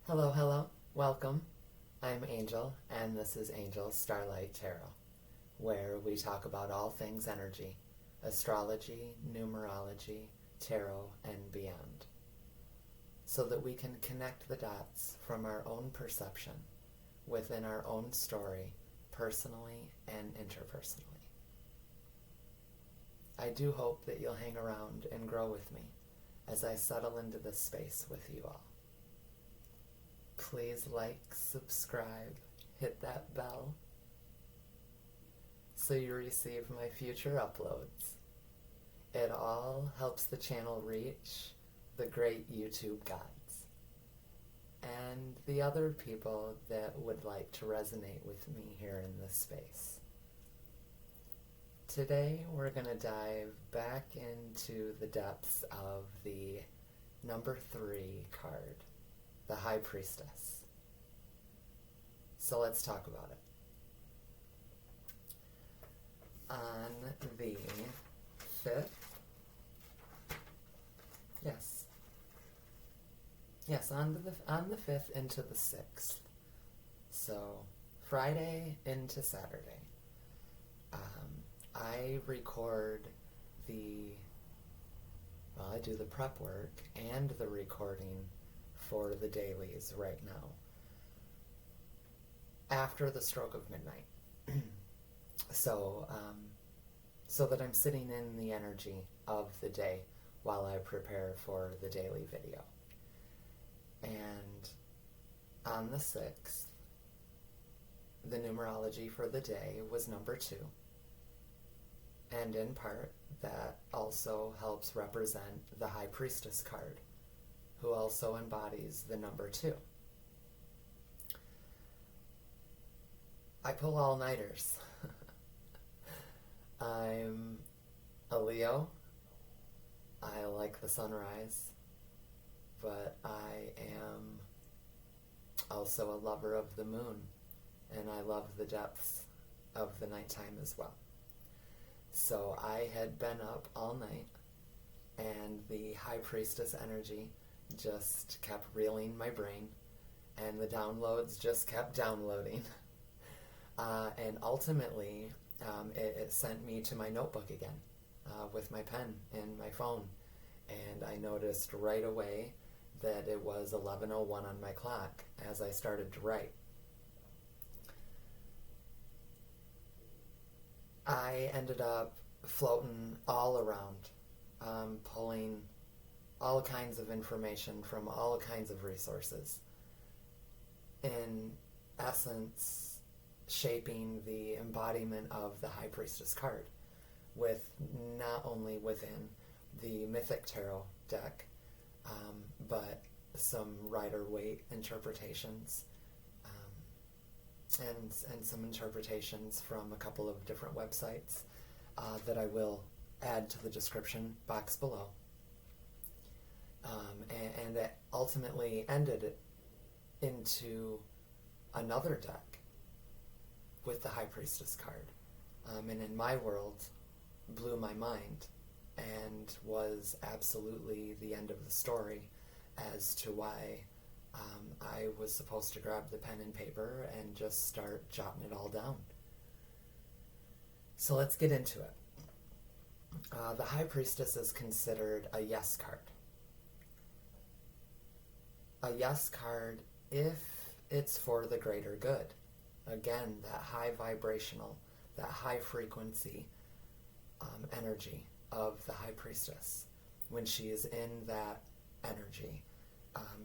Hello, hello, welcome. I'm Angel, and this is Angel's Starlight Tarot, where we talk about all things energy, astrology, numerology, tarot, and beyond, so that we can connect the dots from our own perception within our own story, personally and interpersonally. I do hope that you'll hang around and grow with me as I settle into this space with you all. Please like, subscribe, hit that bell so you receive my future uploads. It all helps the channel reach the great YouTube gods and the other people that would like to resonate with me here in this space. Today we're going to dive back into the depths of the number 3 card, the High Priestess. So let's talk about it. On the 5th, on the 5th into the 6th, so Friday into Saturday, I record I do the prep work and the recording for the dailies right now after the stroke of midnight. So that I'm sitting in the energy of the day while I prepare for the daily video. And on the 6th, the numerology for the day was number 2. And in part, that also helps represent the High Priestess card, who also embodies the number 2. I pull all-nighters. I'm a Leo. I like the sunrise, but I am also a lover of the moon, and I love the depths of the nighttime as well. So I had been up all night, and the High Priestess energy just kept reeling my brain, and the downloads just kept downloading. And ultimately, it sent me to my notebook again with my pen and my phone, and I noticed right away that it was 11:01 on my clock as I started to write. I ended up floating all around, pulling all kinds of information from all kinds of resources. In essence, shaping the embodiment of the High Priestess card, with not only within the Mythic Tarot deck, but some Rider-Waite interpretations, and some interpretations from a couple of different websites that I will add to the description box below. And it ultimately ended into another deck with the High Priestess card. And in my world, blew my mind and was absolutely the end of the story as to why I was supposed to grab the pen and paper and just start jotting it all down. So let's get into it. The High Priestess is considered a yes card. A yes card if it's for the greater good. Again, that high vibrational, that high frequency energy of the High Priestess. When she is in that energy,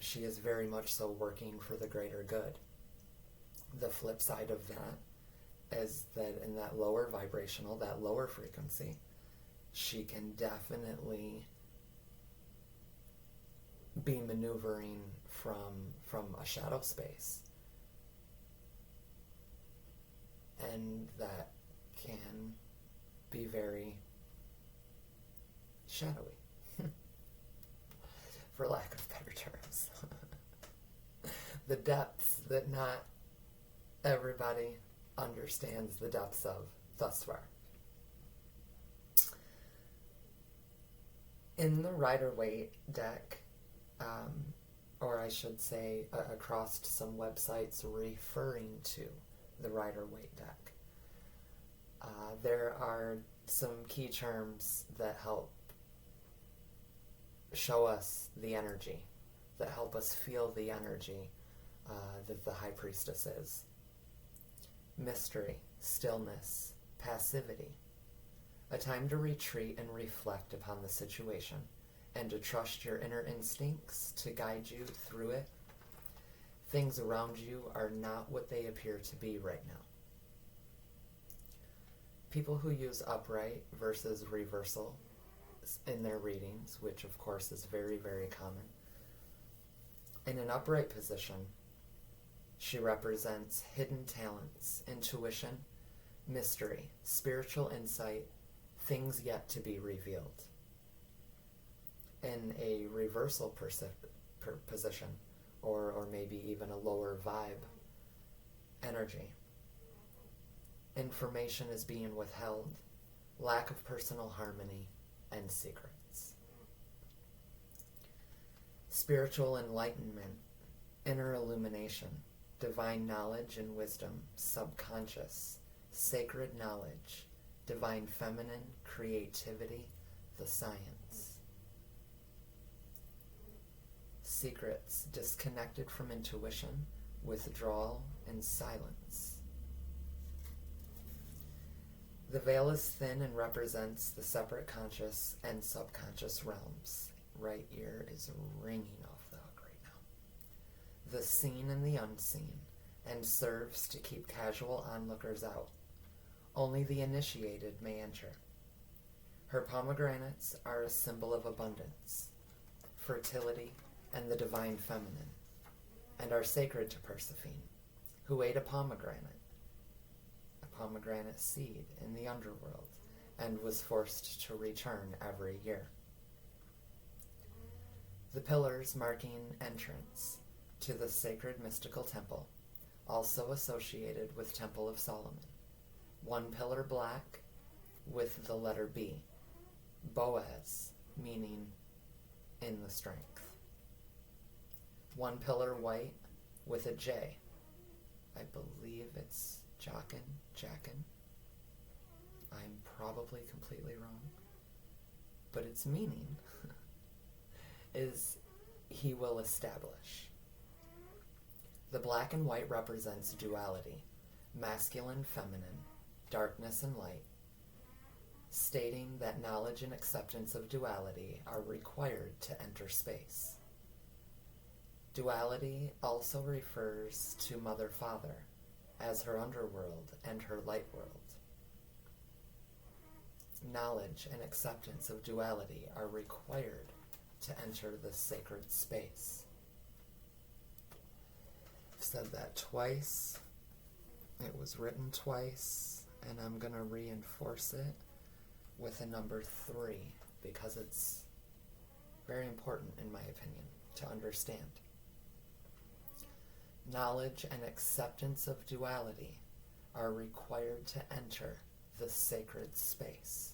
she is very much so working for the greater good. The flip side of that is that in that lower vibrational, that lower frequency, she can definitely be maneuvering from a shadow space. And that can be very shadowy, for lack of better terms. The depths that not everybody understands the depths of thus far. In the Rider-Waite deck, or I should say across some websites referring to the Rider-Waite deck. There are some key terms that help show us the energy, that help us feel the energy that the High Priestess is. Mystery, stillness, passivity. A time to retreat and reflect upon the situation, and to trust your inner instincts to guide you through it. Things around you are not what they appear to be right now. People who use upright versus reversal in their readings, which of course is very, very common. In an upright position, she represents hidden talents, intuition, mystery, spiritual insight, things yet to be revealed. In a reversal position, or maybe even a lower vibe energy, information is being withheld, lack of personal harmony, and secrets. Spiritual enlightenment, inner illumination, divine knowledge and wisdom, subconscious, sacred knowledge, divine feminine, creativity, the science. Secrets, disconnected from intuition, withdrawal, and silence. The veil is thin and represents the separate conscious and subconscious realms. Right ear is ringing off the hook right now. The seen and the unseen, and serves to keep casual onlookers out. Only the initiated may enter. Her pomegranates are a symbol of abundance, fertility, and the divine feminine, and are sacred to Persephone, who ate a pomegranate seed in the underworld, and was forced to return every year. The pillars marking entrance to the sacred mystical temple, also associated with Temple of Solomon. One pillar black with the letter B, Boaz, meaning in the strength. One pillar white with a J. I believe it's Jachin. I'm probably completely wrong. But its meaning is he will establish. The black and white represents duality, masculine, feminine, darkness and light, stating that knowledge and acceptance of duality are required to enter space. Duality also refers to Mother-Father as her underworld and her light world. Knowledge and acceptance of duality are required to enter this sacred space. I've said that twice. It was written twice, and I'm going to reinforce it with a number 3 because it's very important, in my opinion, to understand. Knowledge and acceptance of duality are required to enter the sacred space.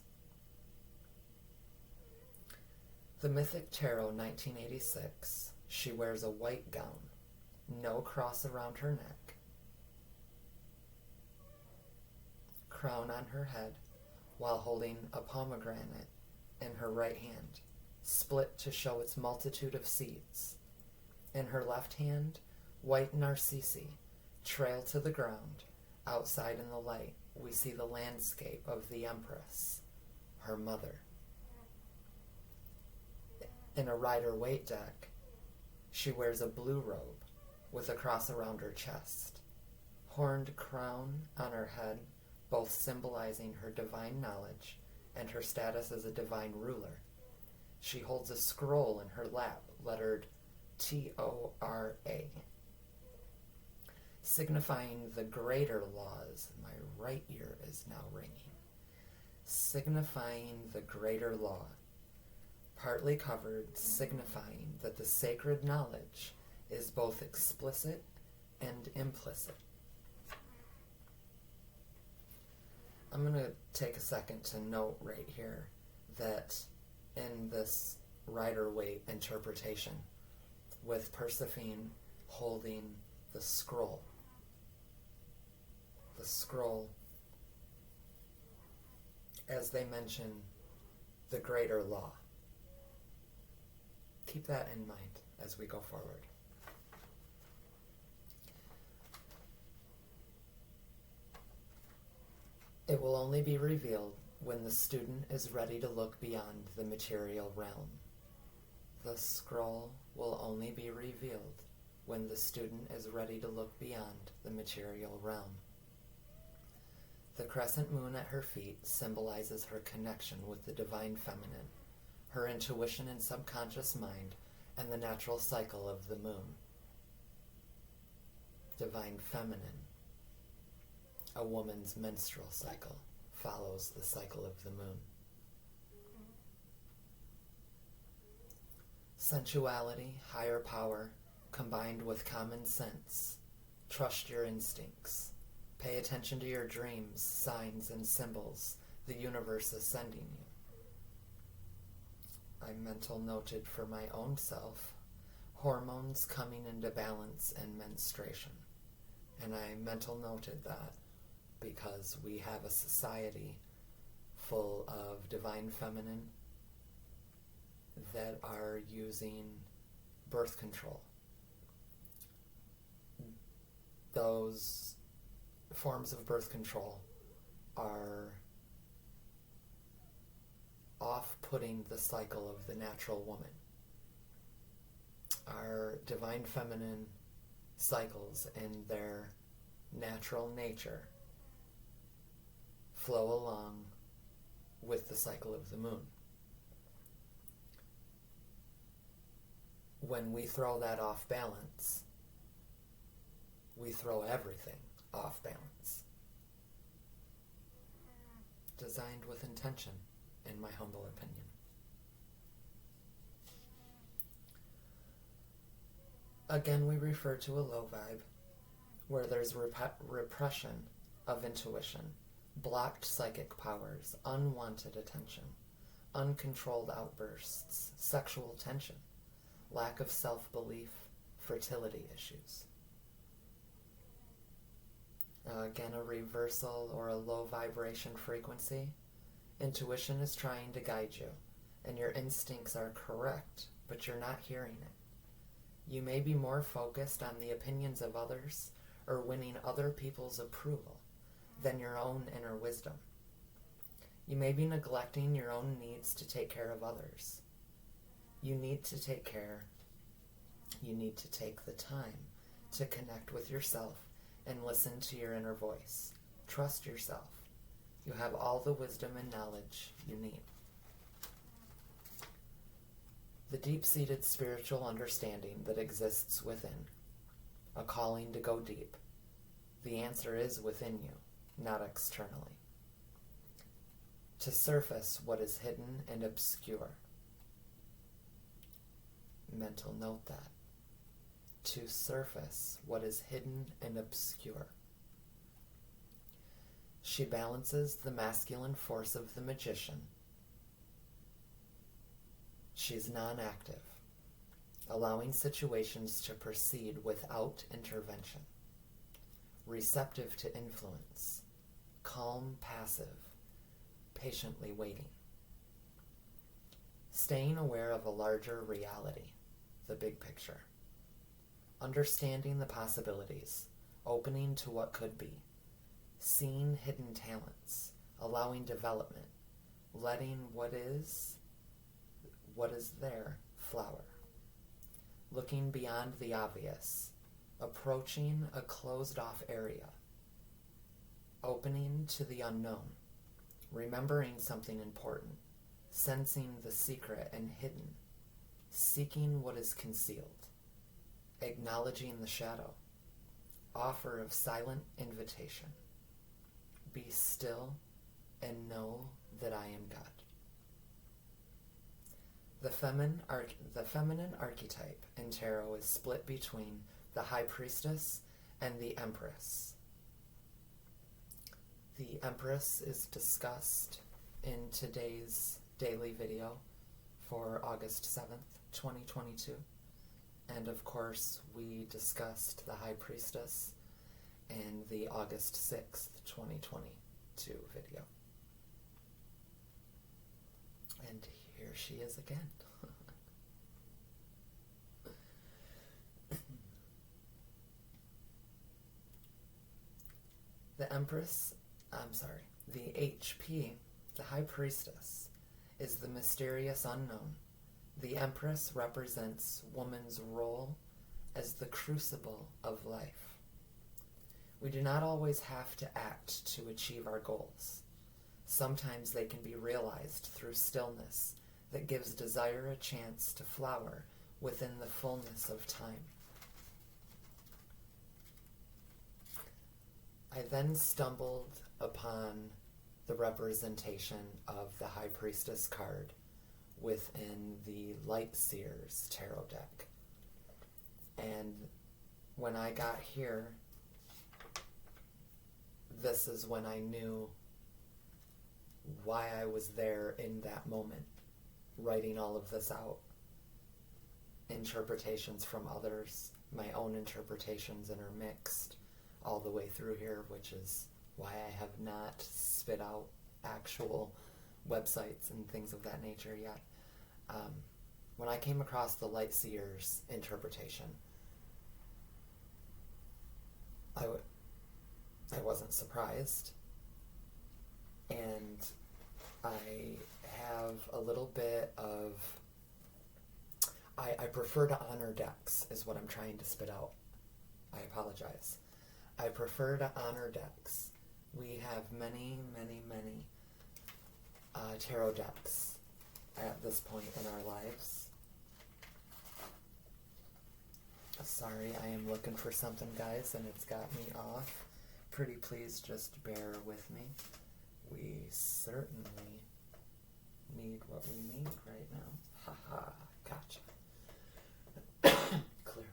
The Mythic Tarot 1986, she wears a white gown, no cross around her neck, crown on her head, while holding a pomegranate in her right hand, split to show its multitude of seeds. In her left hand, white narcissi trail to the ground. Outside in the light, we see the landscape of the Empress, her mother. In a Rider-Waite deck, she wears a blue robe with a cross around her chest, horned crown on her head, both symbolizing her divine knowledge and her status as a divine ruler. She holds a scroll in her lap, lettered T-O-R-A, signifying the greater laws. My right ear is now ringing. Signifying the greater law. Partly covered, signifying that the sacred knowledge is both explicit and implicit. I'm going to take a second to note right here that in this Rider-Waite interpretation, with Persephone holding the scroll. The scroll, as they mention, the greater law. Keep that in mind as we go forward. It will only be revealed when the student is ready to look beyond the material realm. The scroll will only be revealed when the student is ready to look beyond the material realm. The crescent moon at her feet symbolizes her connection with the divine feminine, her intuition and subconscious mind, and the natural cycle of the moon. Divine feminine. A woman's menstrual cycle follows the cycle of the moon. Sensuality, higher power, combined with common sense. Trust your instincts. Pay attention to your dreams, signs, and symbols the universe is sending you. I mental noted for my own self, hormones coming into balance and menstruation. And I mental noted that because we have a society full of divine feminine that are using birth control. Those forms of birth control are off-putting the cycle of the natural woman. Our divine feminine cycles in their natural nature flow along with the cycle of the moon. When we throw that off balance, we throw everything off balance. Designed with intention, in my humble opinion. Again, we refer to a low vibe, where there's repression of intuition, blocked psychic powers, unwanted attention, uncontrolled outbursts, sexual tension, lack of self-belief, fertility issues. Again, a reversal or a low vibration frequency. Intuition is trying to guide you, and your instincts are correct, but you're not hearing it. You may be more focused on the opinions of others or winning other people's approval than your own inner wisdom. You may be neglecting your own needs to take care of others. You need to take care. You need to take the time to connect with yourself and listen to your inner voice. Trust yourself. You have all the wisdom and knowledge you need. The deep-seated spiritual understanding that exists within, a calling to go deep. The answer is within you, not externally. To surface what is hidden and obscure. Mental note that. To surface what is hidden and obscure. She balances the masculine force of the magician. She's non-active, allowing situations to proceed without intervention. Receptive to influence, calm, passive, patiently waiting. Staying aware of a larger reality, the big picture. Understanding the possibilities, opening to what could be. Seeing hidden talents, allowing development, letting what is there, flower. Looking beyond the obvious, approaching a closed-off area, opening to the unknown, remembering something important, sensing the secret and hidden, seeking what is concealed, acknowledging the shadow, offer of silent invitation. Be still and know that I am God. The feminine archetype in tarot is split between the High Priestess and the Empress. The Empress is discussed in today's daily video for August 7th, 2022. And of course, we discussed the High Priestess in the August 6th, 2022 video. And here she is again. The HP, the High Priestess, is the mysterious unknown. The Empress represents woman's role as the crucible of life. We do not always have to act to achieve our goals. Sometimes they can be realized through stillness that gives desire a chance to flower within the fullness of time. I then stumbled upon the representation of the High Priestess card within the Light Seers tarot deck. And when I got here, this is when I knew why I was there in that moment, writing all of this out. Interpretations from others, my own interpretations intermixed all the way through here, which is why I have not spit out actual websites and things of that nature yet. When I came across the Light Seers interpretation, I wasn't surprised, and I have a little bit of... I prefer to honor decks, is what I'm trying to spit out. I apologize. I prefer to honor decks. We have many, many, many tarot decks at this point in our lives. Sorry, I am looking for something, guys, and it's got me off. Pretty please just bear with me. We certainly need what we need right now. Haha, gotcha. Clear.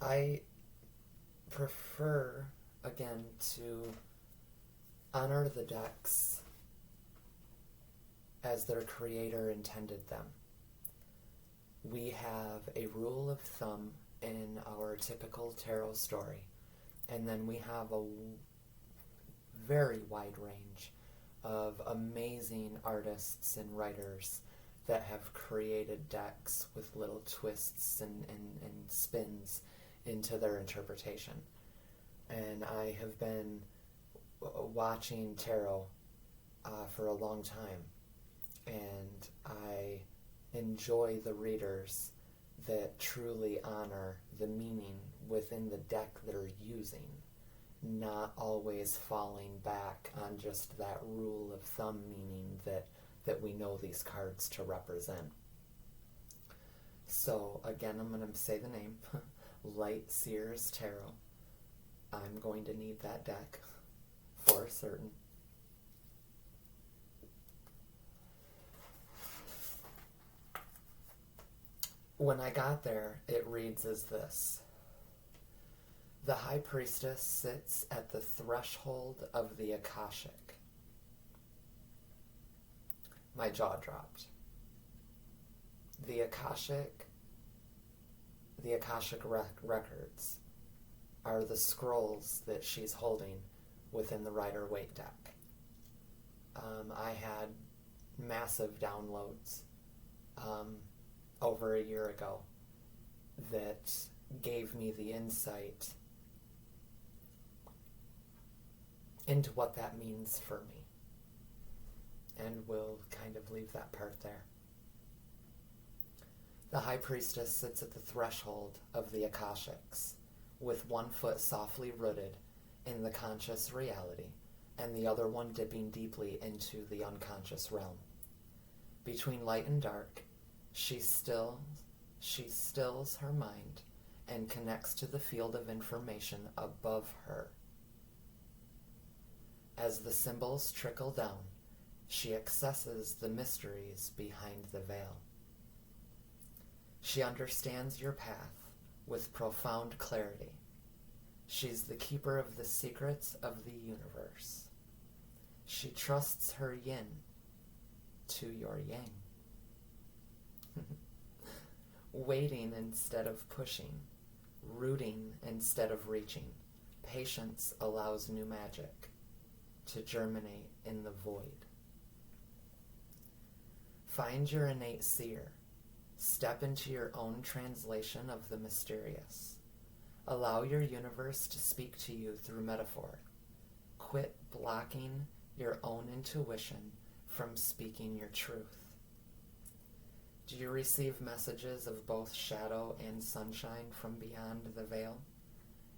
I prefer, again, to honor the decks as their creator intended them. We have a rule of thumb in our typical tarot story, and then we have a very wide range of amazing artists and writers that have created decks with little twists and spins into their interpretation. And I have been watching tarot for a long time, and I enjoy the readers that truly honor the meaning within the deck they're using, not always falling back on just that rule of thumb meaning that we know these cards to represent. So again, I'm going to say the name, Light Seers Tarot. I'm going to need that deck for certain. When I got there, it reads as this. The High Priestess sits at the threshold of the Akashic. My jaw dropped. The Akashic records are the scrolls that she's holding within the Rider-Waite deck. I had massive downloads over a year ago that gave me the insight into what that means for me. And we'll kind of leave that part there. The High Priestess sits at the threshold of the Akashics, with one foot softly rooted in the conscious reality, and the other one dipping deeply into the unconscious realm. Between light and dark, she stills her mind and connects to the field of information above her. As the symbols trickle down, she accesses the mysteries behind the veil. She understands your path with profound clarity. She's the keeper of the secrets of the universe. She trusts her yin to your yang. Waiting instead of pushing, rooting instead of reaching. Patience allows new magic to germinate in the void. Find your innate seer. Step into your own translation of the mysterious. Allow your universe to speak to you through metaphor. Quit blocking your own intuition from speaking your truth. Do you receive messages of both shadow and sunshine from beyond the veil?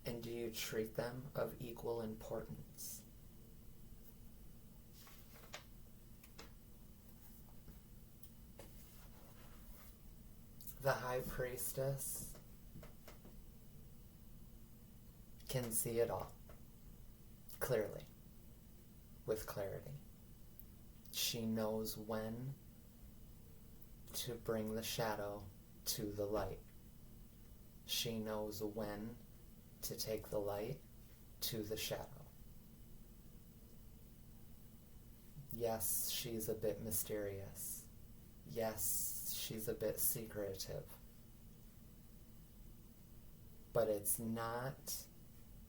And do you treat them of equal importance? The High Priestess can see it all, clearly, with clarity. She knows when to bring the shadow to the light. She knows when to take the light to the shadow. Yes, she's a bit mysterious. Yes, she's a bit secretive. But it's not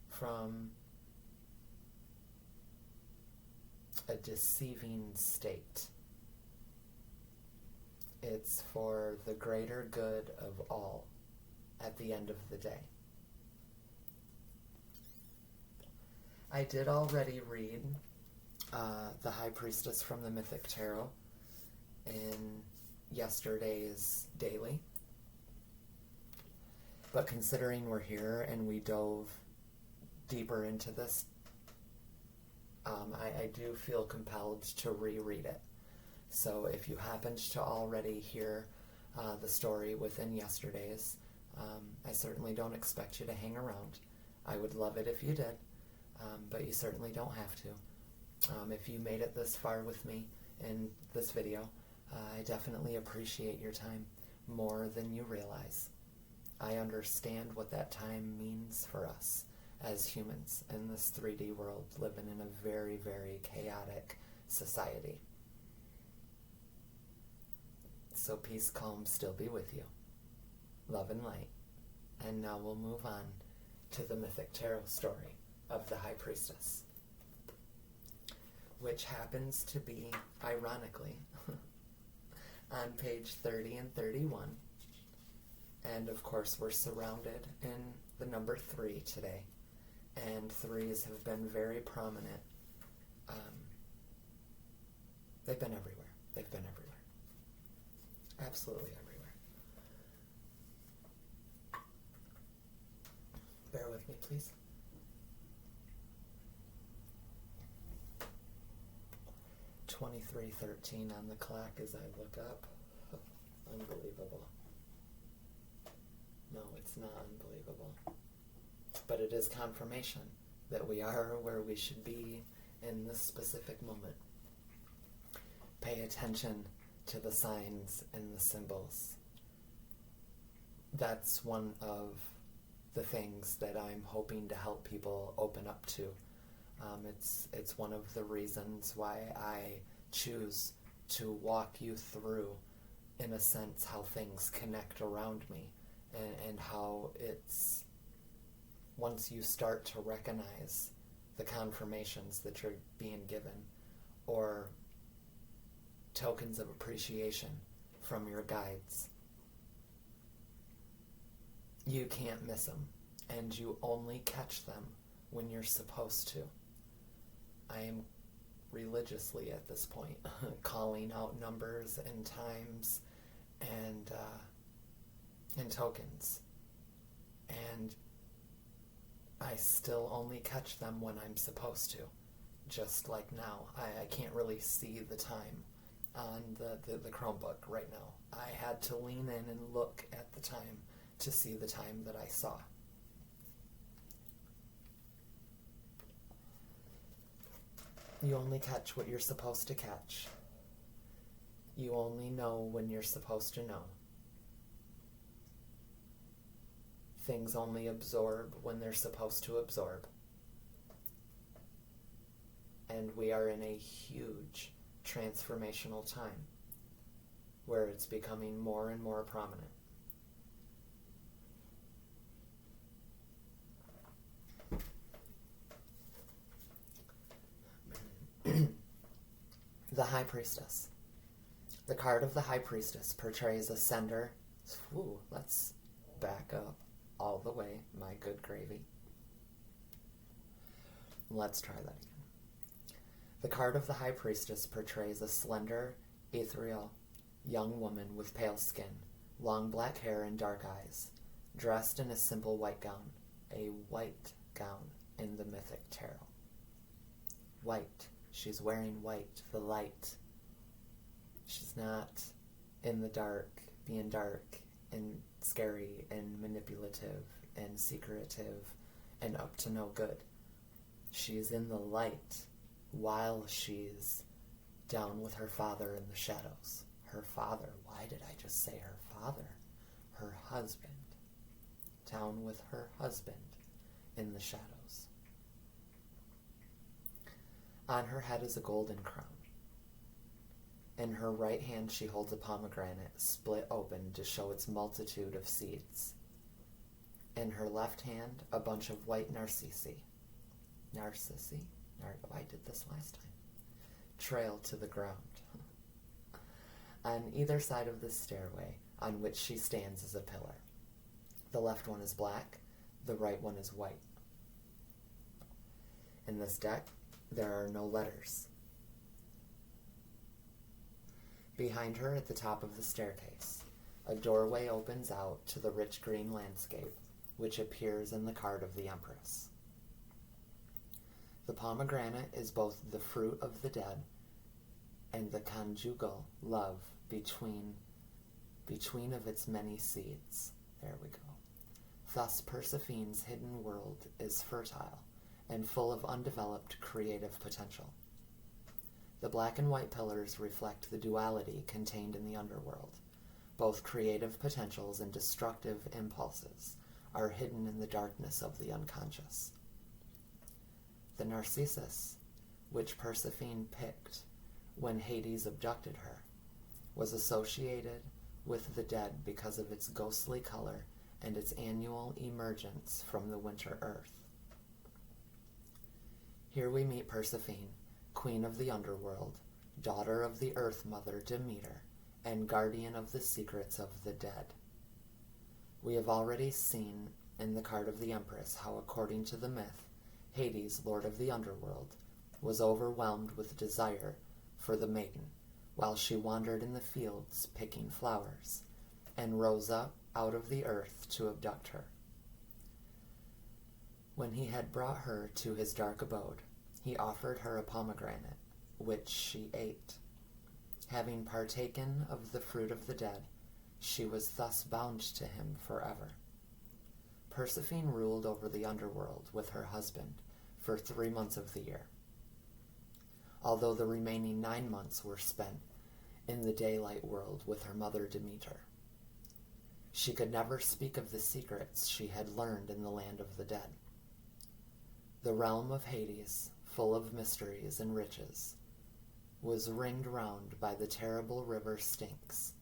from a deceiving state. It's for the greater good of all at the end of the day. I did already read the High Priestess from the Mythic Tarot in yesterday's daily. But considering we're here and we dove deeper into this, I do feel compelled to reread it. So if you happened to already hear the story within yesterday's, I certainly don't expect you to hang around. I would love it if you did, but you certainly don't have to. If you made it this far with me in this video, I definitely appreciate your time more than you realize. I understand what that time means for us as humans in this 3D world, living in a very, very chaotic society. So peace, calm, still be with you. Love and light. And now we'll move on to the Mythic Tarot story of the High Priestess, which happens to be, ironically, on page 30 and 31. And of course we're surrounded in the number 3 today. And 3s have been very prominent. They've been everywhere. They've been everywhere. Absolutely everywhere. Bear with me, please. $23:13 on the clock as I look up. Unbelievable. No, it's not unbelievable. But it is confirmation that we are where we should be in this specific moment. Pay attention to the signs and the symbols. That's one of the things that I'm hoping to help people open up to. It's one of the reasons why I choose to walk you through, in a sense, how things connect around me, and how it's, once you start to recognize the confirmations that you're being given, or tokens of appreciation from your guides, you can't miss them, and you only catch them when you're supposed to. I am religiously at this point calling out numbers and times and tokens, and I still only catch them when I'm supposed to. Just like now, I can't really see the time on the Chromebook right now. I had to lean in and look at the time to see the time that I saw. You only catch what you're supposed to catch. You only know when you're supposed to know. Things only absorb when they're supposed to absorb. and we are in a huge transformational time where it's becoming more and more prominent. The High Priestess. The card of the High Priestess portrays a sender. Ooh, let's back up all the way, my good gravy. Let's try that again. The card of the High Priestess portrays a slender, ethereal, young woman with pale skin, long black hair and dark eyes, dressed in a simple white gown, a white gown in the mythic tarot. White. She's wearing white, the light. She's not in the dark, being dark and scary and manipulative and secretive and up to no good. She's in the light while she's down with her father in the shadows. Her father. Why did I just say her father? Her husband. Down with her husband in the shadows. On her head is a golden crown. In her right hand she holds a pomegranate split open to show its multitude of seeds. In her left hand, a bunch of white narcissi. I did this last time. Trail to the ground. On either side of the stairway on which she stands is a pillar. The left one is black, the right one is white. In this deck, there are no letters. Behind her, at the top of the staircase, a doorway opens out to the rich green landscape, which appears in the card of the Empress. The pomegranate is both the fruit of the dead and the conjugal love between of its many seeds. There we go. Thus, Persephone's hidden world is fertile and full of undeveloped creative potential. The black and white pillars reflect the duality contained in the underworld. Both creative potentials and destructive impulses are hidden in the darkness of the unconscious. The Narcissus, which Persephone picked when Hades abducted her, was associated with the dead because of its ghostly color and its annual emergence from the winter earth. Here we meet Persephone, queen of the underworld, daughter of the earth mother Demeter, and guardian of the secrets of the dead. We have already seen in the card of the Empress how, according to the myth, Hades, lord of the underworld, was overwhelmed with desire for the maiden while she wandered in the fields picking flowers, and rose up out of the earth to abduct her. When he had brought her to his dark abode, he offered her a pomegranate, which she ate. Having partaken of the fruit of the dead, she was thus bound to him forever. Persephone ruled over the underworld with her husband for 3 months of the year, although the remaining 9 months were spent in the daylight world with her mother Demeter. She could never speak of the secrets she had learned in the land of the dead. The realm of Hades, full of mysteries and riches, was ringed round by the terrible river Styx,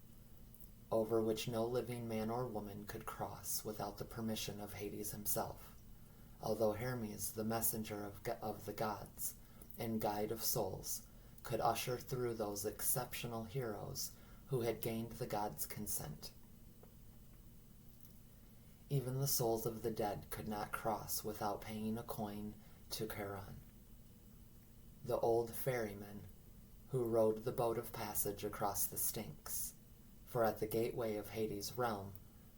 over which no living man or woman could cross without the permission of Hades himself, although Hermes, the messenger of the gods and guide of souls, could usher through those exceptional heroes who had gained the gods' consent. Even the souls of the dead could not cross without paying a coin to Charon, the old ferryman who rowed the boat of passage across the Styx, for at the gateway of Hades' realm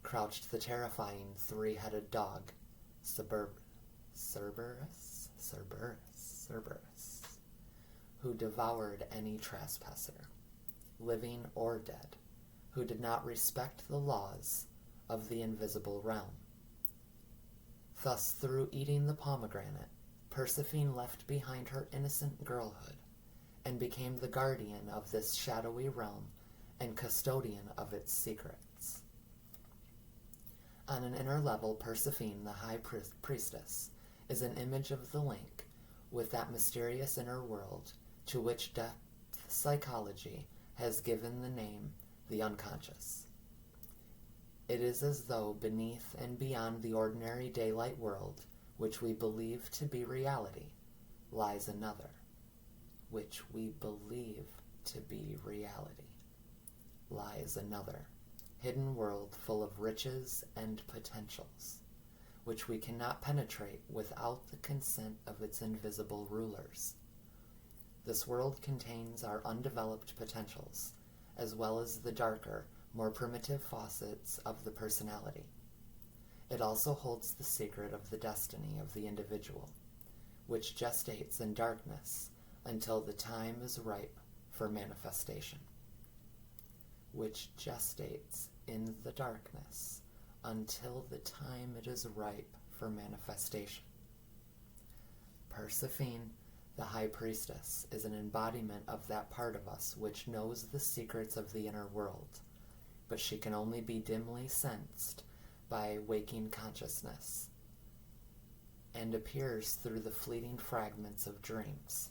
crouched the terrifying 3-headed dog, Cerberus, who devoured any trespasser, living or dead, who did not respect the laws of the invisible realm. Thus, through eating the pomegranate, Persephone left behind her innocent girlhood and became the guardian of this shadowy realm and custodian of its secrets. On an inner level, Persephone, the High Priestess, is an image of the link with that mysterious inner world to which depth psychology has given the name the unconscious. It is as though beneath and beyond the ordinary daylight world, which we believe to be reality, lies another, which we believe to be reality, lies another, hidden world full of riches and potentials, which we cannot penetrate without the consent of its invisible rulers. This world contains our undeveloped potentials, as well as the darker, more primitive facets of the personality. It also holds the secret of the destiny of the individual, which gestates in darkness until the time is ripe for manifestation. Which gestates in the darkness until the time it is ripe for manifestation. Persephone, the High Priestess, is an embodiment of that part of us which knows the secrets of the inner world, but she can only be dimly sensed by waking consciousness, and appears through the fleeting fragments of dreams,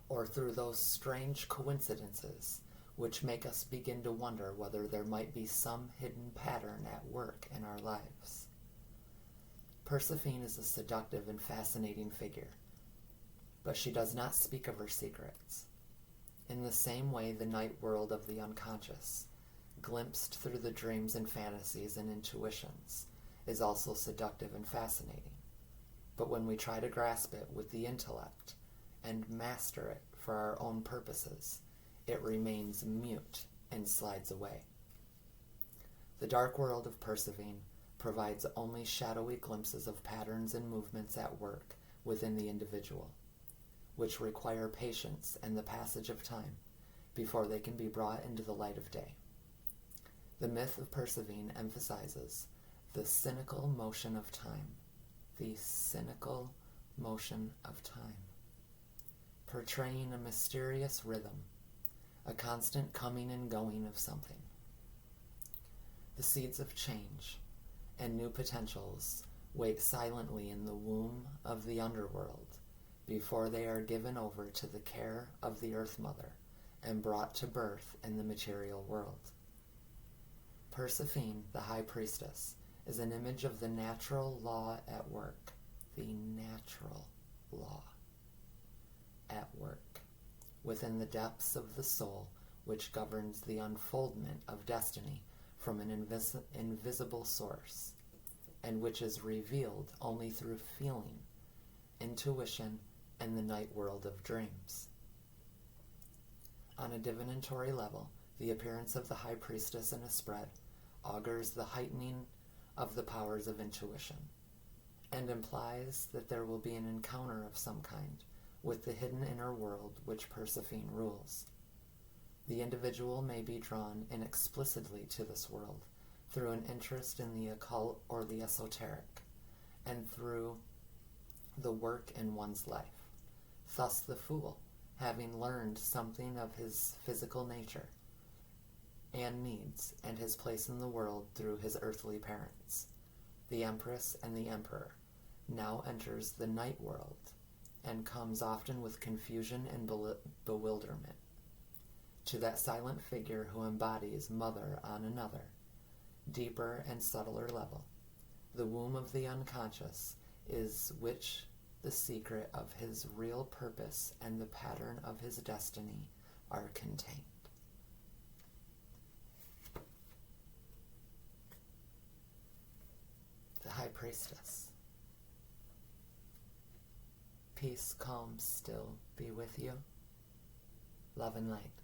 or through those strange coincidences which make us begin to wonder whether there might be some hidden pattern at work in our lives. Persephone is a seductive and fascinating figure, but she does not speak of her secrets. In the same way, the night world of the unconscious, glimpsed through the dreams and fantasies and intuitions, is also seductive and fascinating. But when we try to grasp it with the intellect and master it for our own purposes, it remains mute and slides away. The dark world of Persephone provides only shadowy glimpses of patterns and movements at work within the individual, which require patience and the passage of time before they can be brought into the light of day. The myth of Persephone emphasizes the cynical motion of time, the cynical motion of time, portraying a mysterious rhythm, a constant coming and going of something. The seeds of change and new potentials wait silently in the womb of the underworld before they are given over to the care of the Earth Mother and brought to birth in the material world. Persephone, the High Priestess, is an image of the natural law at work, the natural law at work, within the depths of the soul, which governs the unfoldment of destiny from an invisible source, and which is revealed only through feeling, intuition, and the night world of dreams. On a divinatory level, the appearance of the High Priestess in a spread augurs the heightening of the powers of intuition, and implies that there will be an encounter of some kind with the hidden inner world which Persephone rules. The individual may be drawn inexplicitly to this world through an interest in the occult or the esoteric, and through the work in one's life. Thus the fool, having learned something of his physical nature and needs and his place in the world through his earthly parents, the empress and the emperor, now enters the night world and comes often with confusion and bewilderment to that silent figure who embodies mother on another, deeper and subtler level. The womb of the unconscious is which the secret of his real purpose and the pattern of his destiny are contained. The High Priestess. Peace, calm, still be with you. Love and light.